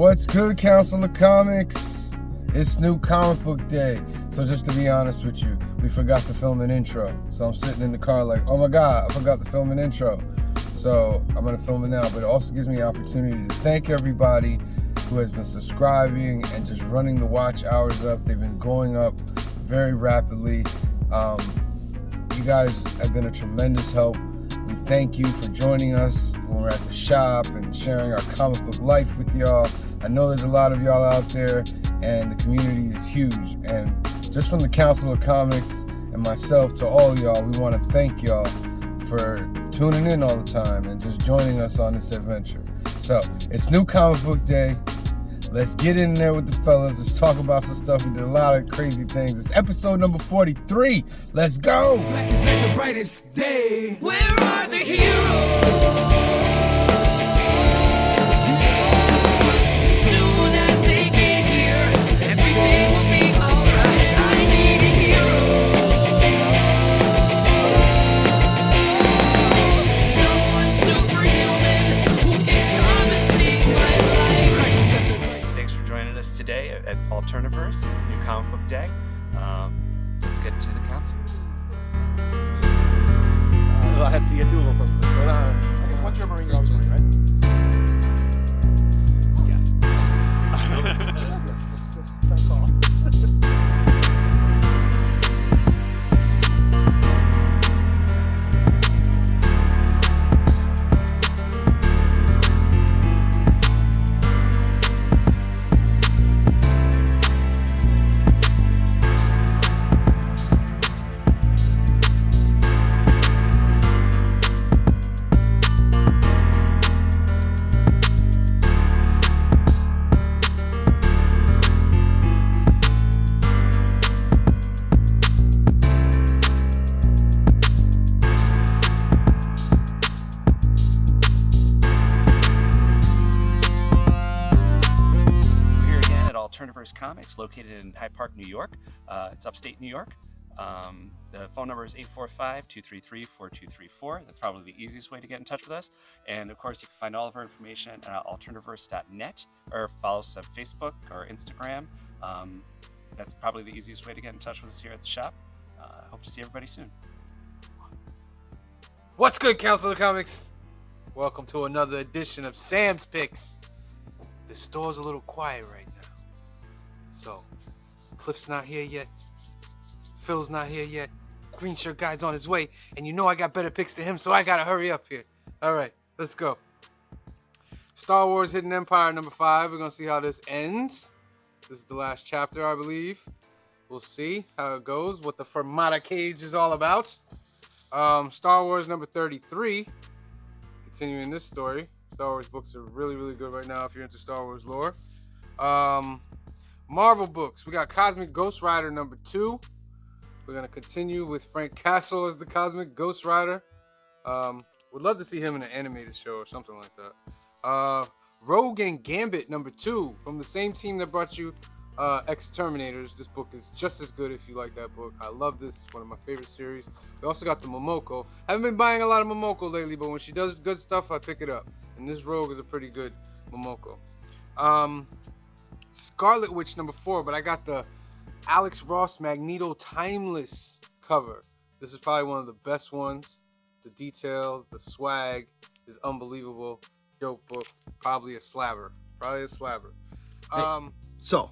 What's good, Council of Comics? It's new comic book day. So just to be honest with you, we forgot to film an intro. So I'm sitting in the car like, oh my God, I forgot to film an intro. So I'm gonna film it now, but it also gives me the opportunity to thank everybody who has been subscribing and just running the watch hours up. They've been going up very rapidly. You guys have been a tremendous help. We thank you for joining us when we're at the shop and sharing our comic book life with y'all. I know there's a lot of y'all out there and the community is huge. And just from the Council of Comics and myself to all y'all, we want to thank y'all for tuning in all the time and just joining us on this adventure. So it's new comic book day. Let's get in there with the fellas. Let's talk about some stuff. We did a lot of crazy things. It's episode number 43. Let's go. Black is like the brightest day. Where are the heroes? As soon as they get here, everything will be alright. I need a hero. Someone superhuman who can come and save my life. Crisis after crisis. Thanks for joining us today at Alterniverse. It's new comic book day. Let's get to the council. I have to get to a little bit. But, I guess once you're a Marine, you're always Marine, right? That's all. Alterniverse Comics, located in Hyde Park, New York. It's upstate New York. The phone number is 845-233-4234. That's probably the easiest way to get in touch with us. And of course, you can find all of our information at alterniverse.net or follow us on Facebook or Instagram. That's probably the easiest way to get in touch with us here at the shop. Hope to see everybody soon. What's good, Council of Comics? Welcome to another edition of Sam's Picks. The store's a little quiet right now. So, Cliff's not here yet. Phil's not here yet. Green shirt guy's on his way. And you know I got better picks to him, so I gotta hurry up here. Alright, let's go. Star Wars Hidden Empire number 5. We're gonna see how this ends. This is the last chapter, I believe. We'll see how it goes, what the Fermata Cage is all about. Star Wars number 33. Continuing this story. Star Wars books are really, really good right now if you're into Star Wars lore. Marvel books. We got Cosmic Ghost Rider number 2. We're going to continue with Frank Castle as the Cosmic Ghost Rider. Would love to see him in an animated show or something like that. Rogue and Gambit number 2 from the same team that brought you Ex-Terminators. This book is just as good if you like that book. I love this. It's one of my favorite series. We also got the Momoko. Haven't been buying a lot of Momoko lately, but when she does good stuff, I pick it up. And this Rogue is a pretty good Momoko. Scarlet Witch number 4, but I got the Alex Ross Magneto Timeless cover. This is probably one of the best ones. The detail, the swag is unbelievable. Dope book. Probably a slabber. So,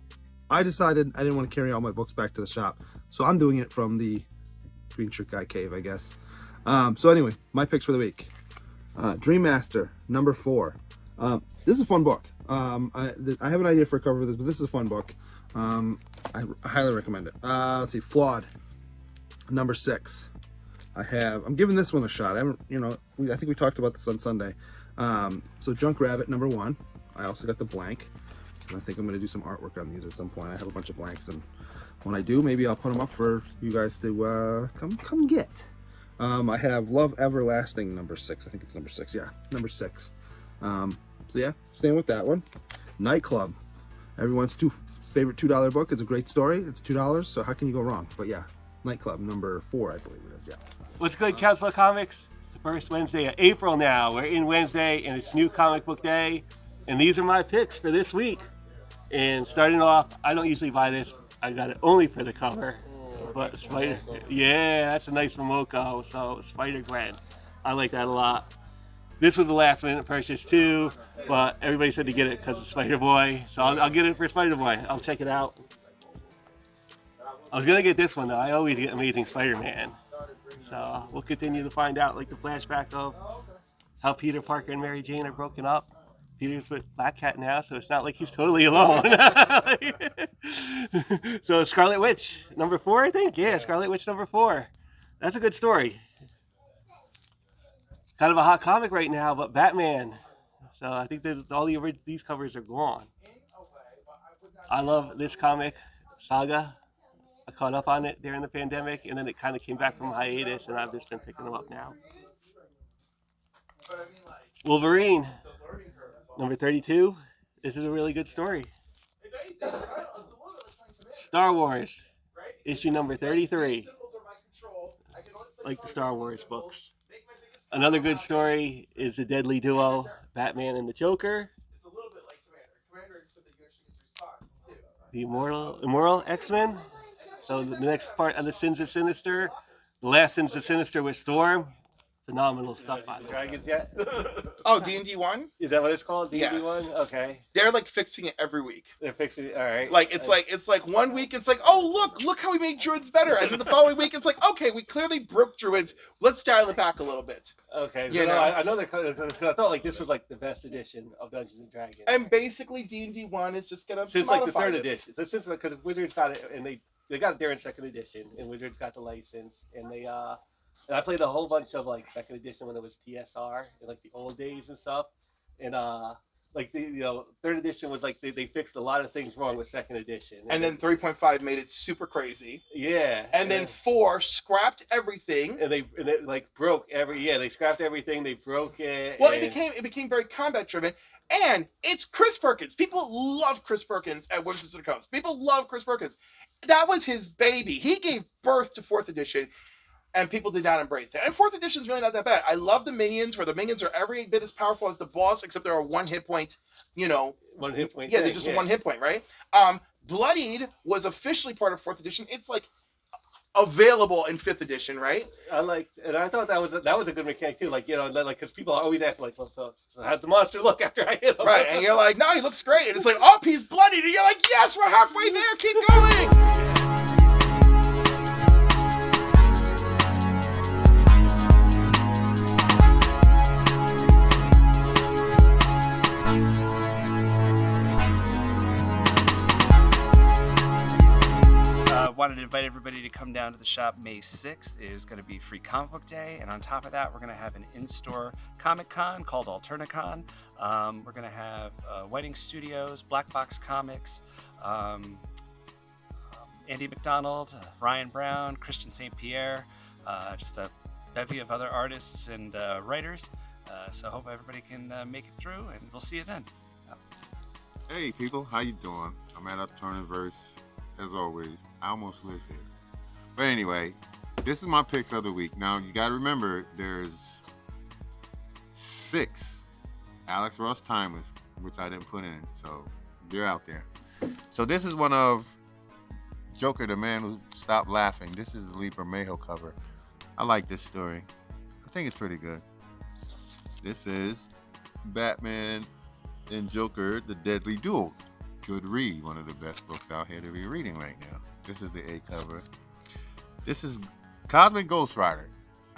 I decided I didn't want to carry all my books back to the shop. So I'm doing it from the Green Shirt Guy cave, I guess. So anyway, my picks for the week. Dream Master, number 4. This is a fun book. I have an idea for a cover for this, but this is a fun book. I highly recommend it. Let's see, Flawed, number 6. I'm giving this one a shot. I think we talked about this on Sunday. So Junk Rabbit, number 1. I also got the blank. And I think I'm going to do some artwork on these at some point. I have a bunch of blanks, and when I do, maybe I'll put them up for you guys to come get. I have Love Everlasting, number 6. I think it's number 6. Yeah, number 6. So yeah, staying with that one. Nightclub, everyone's favorite $2 book. It's a great story. It's $2, so how can you go wrong? But yeah, Nightclub, number 4, I believe it is. Yeah. What's good, Council of Comics? It's the first Wednesday of April now. We're in Wednesday, and it's new comic book day. And these are my picks for this week. And starting off, I don't usually buy this. I got it only for the cover. But Spider, yeah, that's a nice Momoko. So Spider-Gwen, I like that a lot. This was a last minute purchase too, but everybody said to get it because of Spider-Boy. So I'll get it for Spider-Boy. I'll check it out. I was gonna get this one though. I always get Amazing Spider-Man. So we'll continue to find out like the flashback of how Peter Parker and Mary Jane are broken up. Peter's with Black Cat now, so it's not like he's totally alone. So Scarlet Witch, number 4, I think? Yeah, Scarlet Witch number 4. That's a good story. Kind of a hot comic right now, but Batman. So I think that all these covers are gone. I love this comic, Saga. I caught up on it during the pandemic, and then it kind of came back from hiatus, and I've just been picking them up now. Wolverine, number 32. This is a really good story. Star Wars, issue number 33. Like the Star Wars books. Another good story is the Deadly Duo, Batman and the Joker. The Immoral X-Men. So the next part of the Sins of Sinister, the last Sins of Sinister with Storm. Phenomenal stuff on Dragons yet? Oh, D&D 1? Is that what it's called? D&D Yes. 1? Okay. They're like fixing it every week. They're fixing it. All right. Like it's like 1 week it's like, oh look how we made druids better, and then the following week it's like, okay, we clearly broke druids. Let's dial it back a little bit. Okay. You So know? I know that because I thought like this was like the best edition of Dungeons and Dragons. And basically D&D 1 is just gonna Since like the modify 3rd this. edition. So since because Wizards got it and they got it there in 2nd edition, and Wizards got the license, and they and I played a whole bunch of like 2nd edition when it was TSR in like the old days and stuff, and like the 3rd edition was like they fixed a lot of things wrong with 2nd edition, And then 3.5 made it super crazy. yeah, And then 4 scrapped everything. and they like broke they scrapped everything, they broke it. Well, and it became very combat driven, and it's Chris Perkins. People love Chris Perkins at Wizards of the Coast. People love Chris Perkins. That was his baby. He gave birth to 4th edition, and people did not embrace it. And 4th edition is really not that bad. I love the minions, where the minions are every bit as powerful as the boss, except they're a 1 hit point. 1 hit point. Yeah, they're just a 1 hit point, right? Bloodied was officially part of 4th edition. It's like available in 5th edition, right? And I thought that was a good mechanic too. Like because people always ask like, so how's the monster look after I hit him? Right, and you're like, no, he looks great. And it's like, oh, he's bloodied. And you're like, yes, we're halfway there. Keep going. Wanted to invite everybody to come down to the shop. May 6th is going to be Free Comic Book Day, and on top of that, we're going to have an in-store Comic Con called Alternicon. We're going to have Whiting Studios, Black Box Comics, Andy McDonald, Ryan Brown, Christian St. Pierre, just a bevy of other artists and writers. So hope everybody can make it through, and we'll see you then. Hey people, how you doing? I'm at Alterniverse, as always. I almost live here. But anyway, this is my picks of the week. Now you gotta remember there's 6 Alex Ross timers, which I didn't put in, so they're out there. So this is one of Joker, the Man Who Stopped Laughing. This is the Lee Bermejo cover. I like this story. I think it's pretty good. This is Batman and Joker, the Deadly Duel. Good read. One of the best books out here to be reading right now. This is the A cover. This is Cosmic Ghost Rider.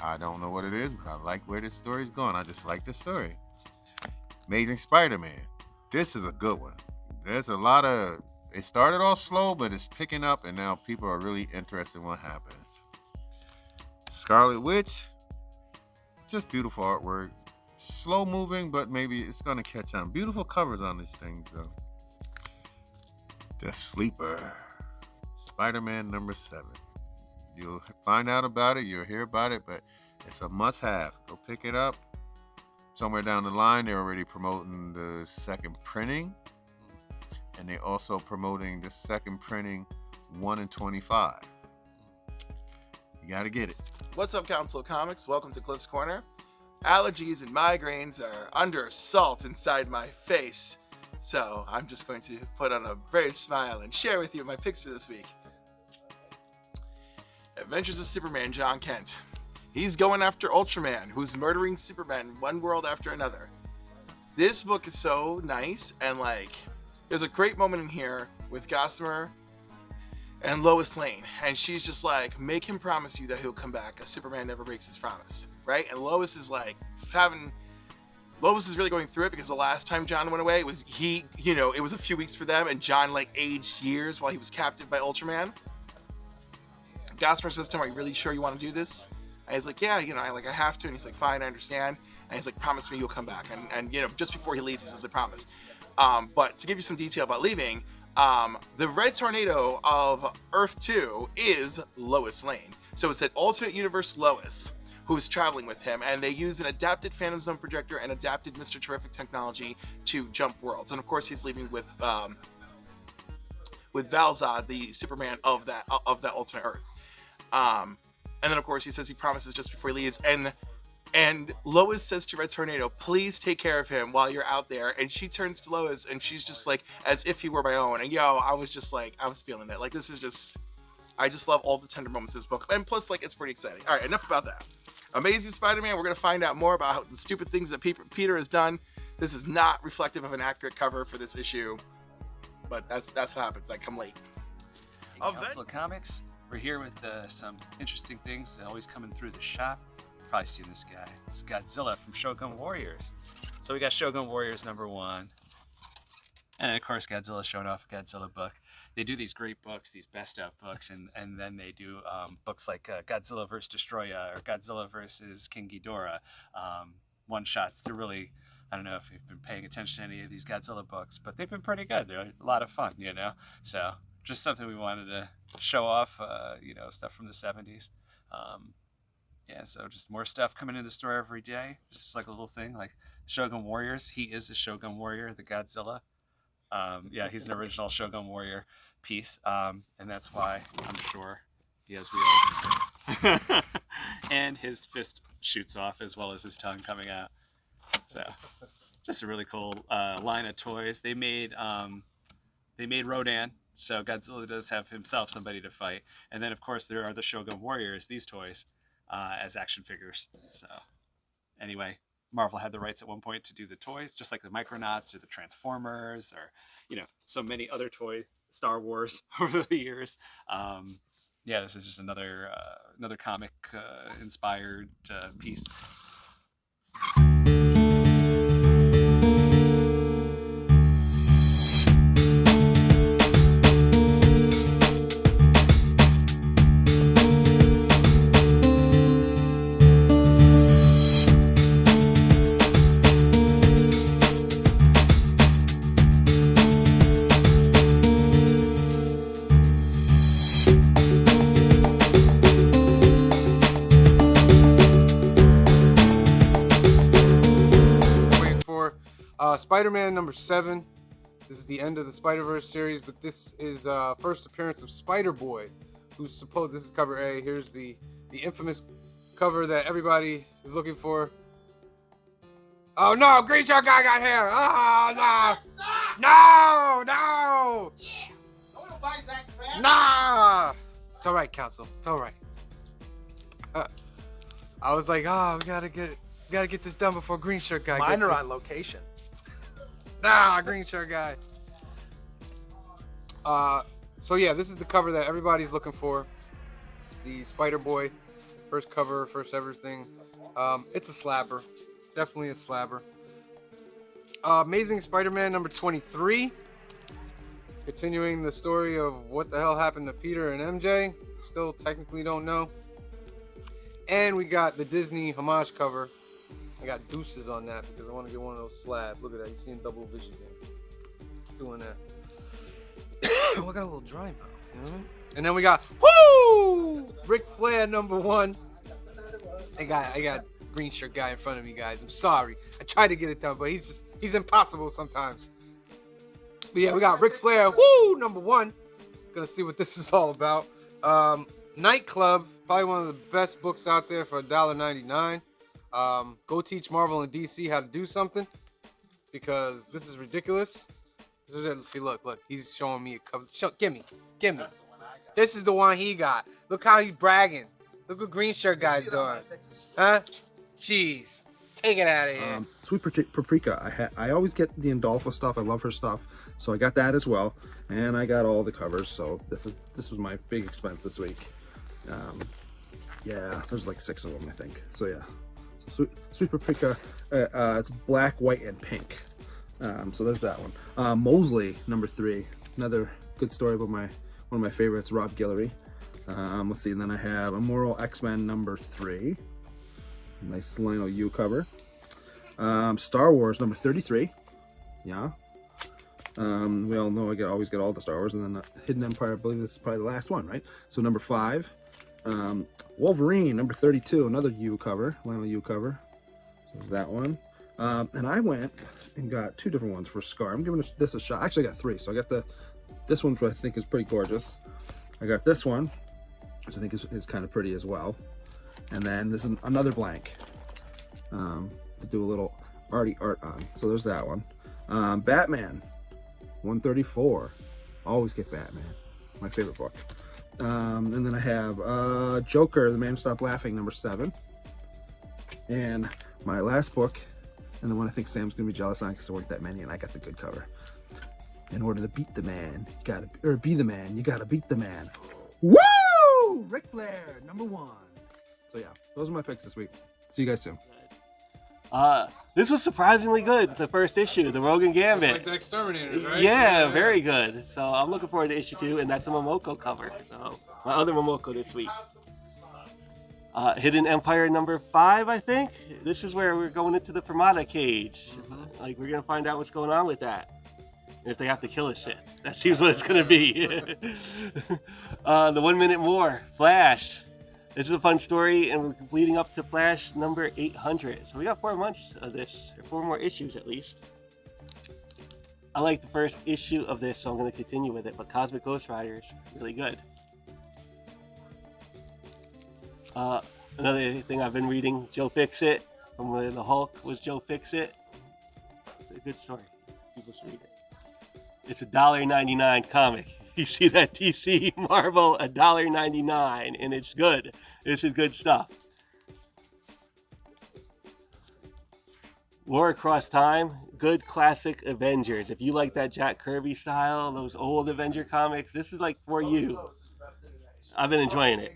I don't know what it is, but I like where this story's going. I just like the story. Amazing Spider-Man. This is a good one. There's a lot of... It started off slow, but it's picking up, and now people are really interested in what happens. Scarlet Witch. Just beautiful artwork. Slow moving, but maybe it's going to catch on. Beautiful covers on these things, though. The Sleeper. Spider-Man number 7. You'll find out about it, you'll hear about it, but it's a must-have. Go pick it up. Somewhere down the line, they're already promoting the 2nd printing, and they're also promoting the 2nd printing 1 in 25. You gotta get it. What's up, Council of Comics? Welcome to Cliff's Corner. Allergies and migraines are under assault inside my face. So I'm just going to put on a brave smile and share with you my picks for this week. Adventures of Superman, John Kent. He's going after Ultraman, who's murdering Superman one world after another. This book is so nice, and like, there's a great moment in here with Gossamer and Lois Lane, and she's just like, make him promise you that he'll come back, as Superman never breaks his promise, right? And Lois is like, Lois is really going through it because the last time John went away, it was it was a few weeks for them, and John like aged years while he was captive by Ultraman. Gossamer says to him, are you really sure you want to do this? And he's like, yeah, I have to. And he's like, fine, I understand. And he's like, promise me you'll come back. And just before he leaves, he says, I promise. But to give you some detail about leaving, the Red Tornado of Earth 2 is Lois Lane. So it's an alternate universe Lois who's traveling with him, and they use an adapted Phantom Zone projector and adapted Mr. Terrific technology to jump worlds. And of course, he's leaving with Val-Zod, the Superman of that alternate Earth. And then of course he says he promises just before he leaves, and Lois says to Red Tornado, please take care of him while you're out there. And she turns to Lois and she's just like, as if he were my own. And I was just like, I was feeling it. Like, this is just, I just love all the tender moments of this book. And plus, like, it's pretty exciting. All right, enough about that. Amazing Spider-Man, we're going to find out more about the stupid things that Peter has done. This is not reflective of an accurate cover for this issue, but that's what happens. I come late. Council of Comics, we're here with some interesting things that always coming through the shop. Probably seen this guy. It's Godzilla from Shogun Warriors. So we got Shogun Warriors #1. And of course, Godzilla showing off a Godzilla book. They do these great books, these best of books, and then they do books like Godzilla vs. Destroya or Godzilla vs. King Ghidorah, one-shots. They're really, I don't know if you've been paying attention to any of these Godzilla books, but they've been pretty good. They're a lot of fun, So just something we wanted to show off, stuff from the 70s. So just more stuff coming in the store every day. Just like a little thing, like Shogun Warriors. He is a Shogun Warrior, the Godzilla. He's an original Shogun Warrior piece, and that's why I'm sure he has wheels. And his fist shoots off as well as his tongue coming out. So, just a really cool line of toys. They made Rodan, so Godzilla does have himself somebody to fight. And then, of course, there are the Shogun Warriors, these toys, as action figures. So, anyway. Marvel had the rights at one point to do the toys, just like the Micronauts or the Transformers or, so many other toy Star Wars over the years. This is just another comic inspired piece. Spider-Man #7. This is the end of the Spider-Verse series, but this is first appearance of Spider-Boy, who's supposed. This is cover A. Here's the infamous cover that everybody is looking for. Oh no, Green Shirt guy got hair. Oh no, no. Yeah. No one buys that crap. Nah. It's all right, Council. It's all right. I was like, we gotta get this done before Green Shirt guy. Mine gets are it. on location. Green Shirt guy. This is the cover that everybody's looking for. The Spider-Boy, first cover, first everything. It's a slapper. It's definitely a slapper. Amazing Spider-Man #23. Continuing the story of what the hell happened to Peter and MJ. Still technically don't know. And we got the Disney homage cover. I got deuces on that because I want to get one of those slabs. Look at that. You seeing double vision there. Doing that. I got a little dry mouth. And then we got Ric Flair #1. I got Green Shirt guy in front of me, guys. I'm sorry. I tried to get it done, but he's impossible sometimes. But yeah, we got Ric Flair #1. Gonna see what this is all about. Nightclub, probably one of the best books out there for $1.99. Go teach Marvel and DC how to do something, because this is ridiculous. See, look. He's showing me a cover. Give me. This is the one he got. Look how he's bragging. Look what green shirt guy's doing. Huh? Jeez. Take it out of here. Sweet Paprika. I always get the Indolfa stuff. I love her stuff, so I got that as well, and I got all the covers. So this was my big expense this week. Yeah, there's like 6 of them, I think. So yeah, Sweet Paprika. It's black, white, and pink. So there's that one. Mosley #3. Another good story about one of my favorites, Rob Guillory. Let's see, and then I have Immoral X-Men #3. Nice Lionel U cover. Star Wars #33. Yeah. We all know I always get all the Star Wars, and then Hidden Empire. I believe this is probably the last one, right? So #5. Wolverine #32. Another U cover, Lionel U cover. So there's that one. And I went and got 2 different ones for Scar. I'm giving this a shot. Actually, I got 3. So I got this one, which I think is pretty gorgeous. I got this one, which I think is kind of pretty as well. And then this is another blank to do a little arty art on. So there's that one. Batman 134. Always get Batman. My favorite book. And then I have Joker, The Man Who Stopped Laughing #7. And my last book, and the one I think Sam's gonna be jealous on because there weren't that many, and I got the good cover. In order to beat the man, be the man, you gotta beat the man. Woo! Ric Flair #1. So yeah, those are my picks this week. See you guys soon. This was surprisingly good. The first issue, the Rogan Gambit. Just like the Exterminators, right? Yeah, very good. So I'm looking forward to issue 2, and that's a Momoko cover. So my other Momoko this week. Hidden Empire #5, I think. This is where we're going into the Fermata cage. Like, we're gonna find out what's going on with that. If they have to kill us shit. That seems what it's gonna be. The 1 Minute More, Flash. This is a fun story, and we're leading up to Flash #800. So we got 4 months of this, or 4 more issues at least. I like the first issue of this, so I'm going to continue with it. But Cosmic Ghost Rider is really good. Another thing I've been reading, Joe Fixit, from where the Hulk was Joe Fixit. It's a good story. People should read it. It's a $1.99 comic. You see that DC Marvel, $1.99, and it's good. This is good stuff. War Across Time, good classic Avengers. If you like that Jack Kirby style, those old Avenger comics, this is like for you. I've been enjoying it.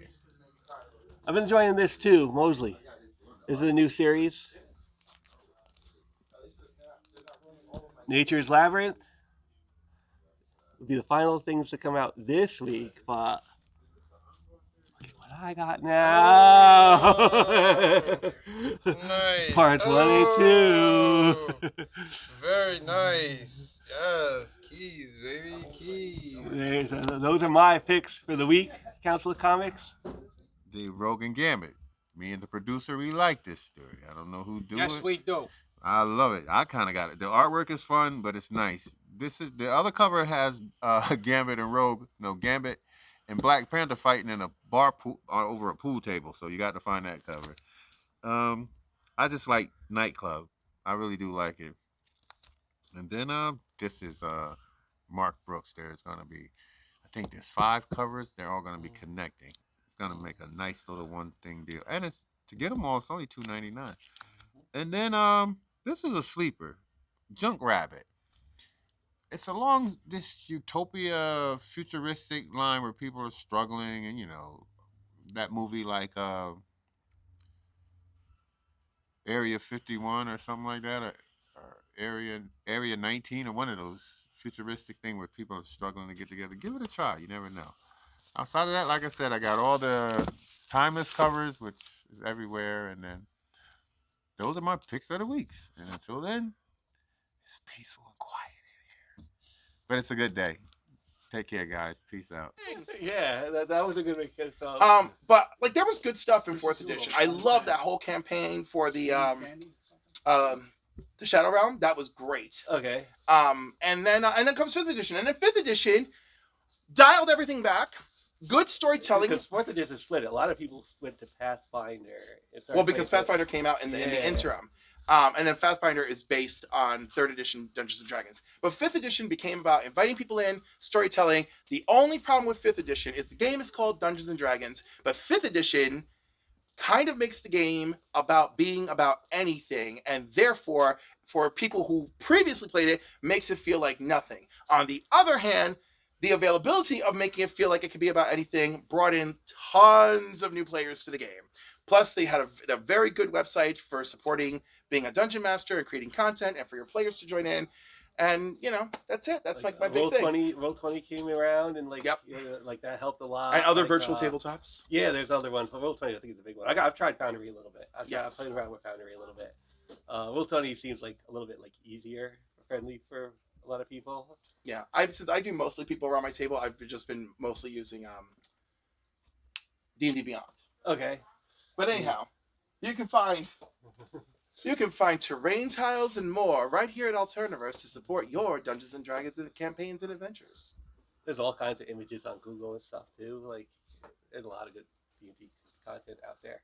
I've been enjoying this too, Mosley. This is a new series. Nature's Labyrinth will be the final things to come out this week, but look at what I got now. Nice. Parts 1 and 2. Very nice. Yes, keys, baby, keys. Those are my picks for the week, Council of Comics. The Rogan Gambit. Me and the producer, we like this story. I don't know who do it. Yes, we do. I love it. I kind of got it. The artwork is fun, but it's nice. This is the other cover has Gambit and Rogue. No, Gambit and Black Panther fighting in a bar pool over a pool table. So you got to find that cover. I just like Nightclub. I really do like it. And then this is Mark Brooks. There's gonna be, I think there's 5 covers. They're all gonna be connecting. It's gonna make a nice little one thing deal. And it's to get them all, it's only $2.99. And then this is a sleeper, Junk Rabbit. It's along this utopia, futuristic line where people are struggling, and you know, that movie like Area 51 or something like that, or Area 19, or one of those futuristic thing where people are struggling to get together. Give it a try. You never know. Outside of that, like I said, I got all the timeless covers, which is everywhere, and then those are my picks of the weeks. And until then, it's peaceful and quiet in here. But it's a good day. Take care, guys. Peace out. Yeah, that was a good week. So. But like there was good stuff in 4th edition. I love that whole campaign for the Shadow Realm. That was great. Okay. And then comes 5th edition. And then 5th edition dialed everything back. Good storytelling. Because 4th edition split. A lot of people went to Pathfinder. Well, because Pathfinder came out in the interim. And then Pathfinder is based on 3rd edition Dungeons and Dragons. But 5th edition became about inviting people in, storytelling. The only problem with 5th edition is the game is called Dungeons and Dragons, but 5th edition kind of makes the game about being about anything, and therefore, for people who previously played it, makes it feel like nothing. On the other hand, the availability of making it feel like it could be about anything brought in tons of new players to the game. Plus, they had a very good website for supporting being a dungeon master and creating content, and for your players to join in. And that's it. That's like my big thing. Roll20 came around, and Yep. like that helped a lot. And other like, virtual tabletops. Yeah, there's other ones, but Roll20 I think is a big one. I've tried Foundry a little bit. I've Yes. played around with Foundry a little bit. Roll20 seems like a little bit like easier, friendly for a lot of people. Yeah, since I do mostly people around my table, I've just been mostly using D&D Beyond. Okay. But anyhow, you can find terrain tiles and more right here at Alterniverse to support your Dungeons and Dragons campaigns and adventures. There's all kinds of images on Google and stuff too. Like, there's a lot of good D&D content out there.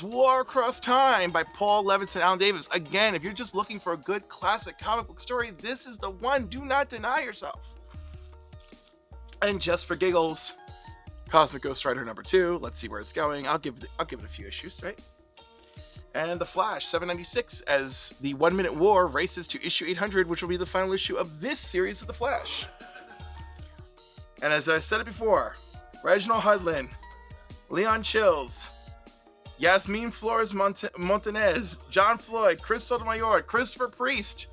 War Across Time by Paul Levinson and Alan Davis. Again, if you're just looking for a good classic comic book story, this is the one. Do not deny yourself. And just for giggles, Cosmic Ghost Rider #2. Let's see where it's going. I'll give it a few issues, right? And The Flash 796 as the 1 Minute War races to issue 800, which will be the final issue of this series of The Flash. And as I said it before, Reginald Hudlin, Leon Chills, Yasmin Flores Montanez, John Floyd, Chris Sotomayor, Christopher Priest.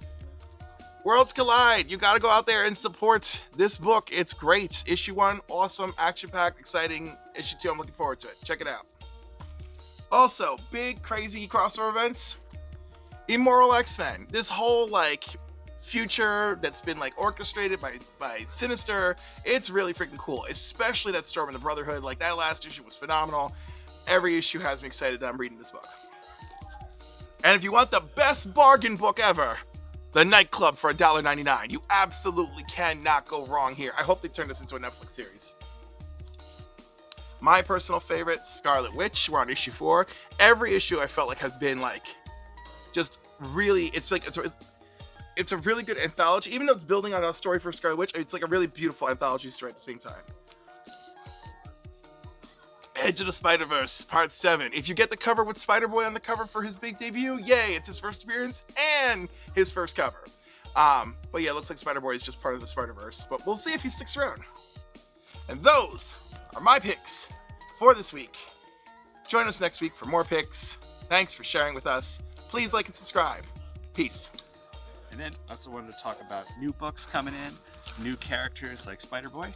Worlds Collide. You got to go out there and support this book. It's great. Issue 1, awesome, action-packed, exciting. Issue 2, I'm looking forward to it. Check it out. Also, big, crazy crossover events. Immoral X-Men. This whole, future that's been, orchestrated by Sinister. It's really freaking cool, especially that Storm in the Brotherhood. That last issue was phenomenal. Every issue has me excited that I'm reading this book. And if you want the best bargain book ever, The Nightclub for $1.99. You absolutely cannot go wrong here. I hope they turn this into a Netflix series. My personal favorite, Scarlet Witch. We're on issue 4. Every issue I felt like has been just really, it's a really good anthology. Even though it's building on a story for Scarlet Witch, it's a really beautiful anthology story at the same time. Edge of the Spider-Verse, Part 7. If you get the cover with Spider-Boy on the cover for his big debut, yay, it's his first appearance and his first cover. But yeah, it looks like Spider-Boy is just part of the Spider-Verse, but we'll see if he sticks around. And those are my picks for this week. Join us next week for more picks. Thanks for sharing with us. Please like and subscribe. Peace. And then I also wanted to talk about new books coming in, new characters like Spider-Boy.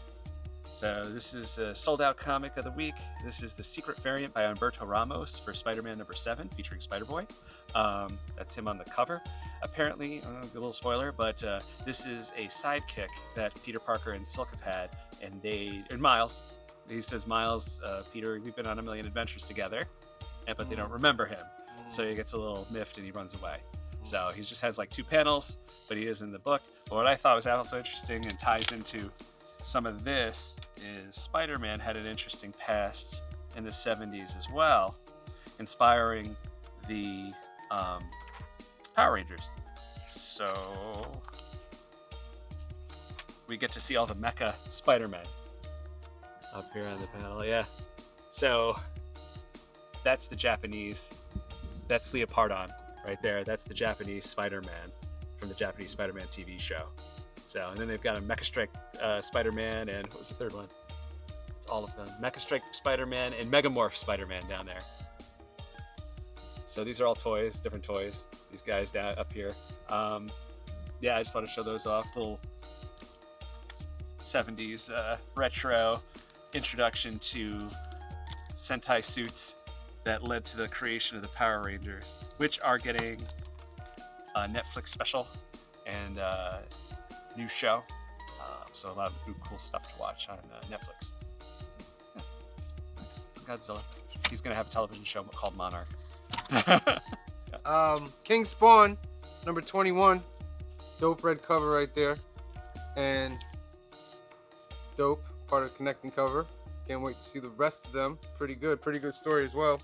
So this is a sold-out comic of the week. This is the secret variant by Humberto Ramos for Spider-Man #7, featuring Spider-Boy. That's him on the cover. Apparently, a little spoiler, but this is a sidekick that Peter Parker and Silk have had, and Miles. He says, Miles, Peter, we've been on a million adventures together, but they don't remember him. So he gets a little miffed and he runs away. So he just has 2 panels, but he is in the book. But what I thought was also interesting and ties into some of this is Spider-Man had an interesting past in the 70s as well, inspiring the Power Rangers. So we get to see all the mecha Spider-Man up here on the panel, yeah. So that's the Japanese, that's Leopardon right there. That's the Japanese Spider-Man from the Japanese Spider-Man TV show. So, and then they've got a Mecha Strike Spider-Man, and what was the third one? It's all of them. Mecha Strike Spider-Man and Megamorph Spider-Man down there. So these are all toys, different toys. These guys down up here. Yeah, I just want to show those off. Little 70s retro introduction to Sentai suits that led to the creation of the Power Rangers, which are getting a Netflix special and new show. So a lot of cool stuff to watch on Netflix. Godzilla. He's gonna have a television show called Monarch. King Spawn, number 21. Dope red cover right there. And dope, part of the connecting cover. Can't wait to see the rest of them. Pretty good story as well.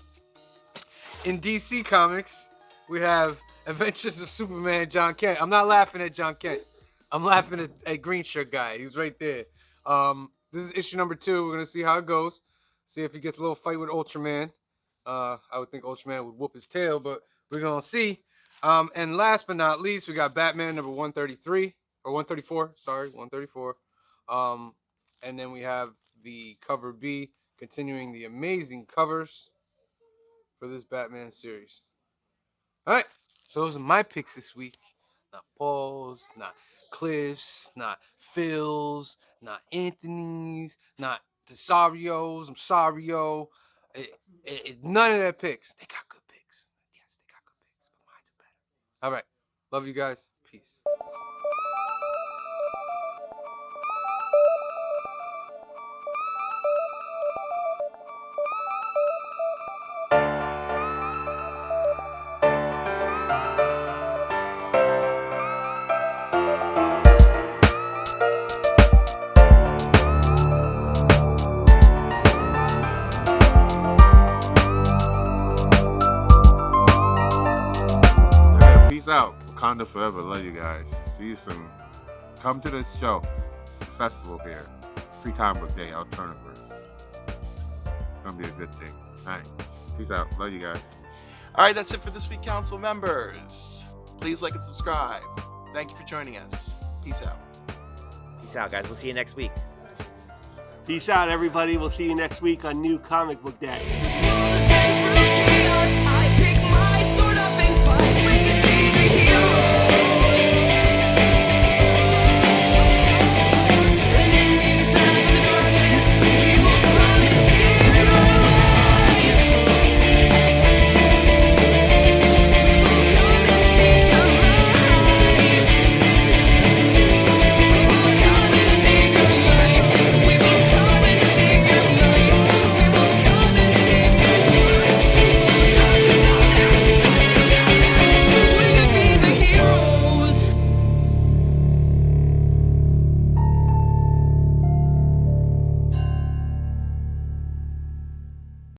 In DC Comics, we have Adventures of Superman, John Kent. I'm not laughing at John Kent. I'm laughing at Green Shirt Guy. He's right there. This is issue number 2. We're going to see how it goes. See if he gets a little fight with Ultraman. I would think Ultraman would whoop his tail, but we're going to see. And last but not least, we got Batman number 133. Or 134. Sorry, 134. And then we have the cover B, continuing the amazing covers for this Batman series. All right, so those are my picks this week. Not Paul's, not Cliff's, not Phil's, not Anthony's, not Tesario's. I'm sorry, yo. None of their picks. They got good picks. Yes, they got good picks, but mine's are better. All right, love you guys. Peace. Yeah, peace out. Wakanda forever. Love you guys. See you soon. Come to this show, festival here. Free Comic Book Day, Alternaverse. It's gonna be a good thing. All right. Peace out. Love you guys. All right, that's it for this week, Council members. Please like and subscribe. Thank you for joining us. Peace out. Peace out, guys. We'll see you next week. Peace out, everybody. We'll see you next week on New Comic Book Day. This world has been through chaos.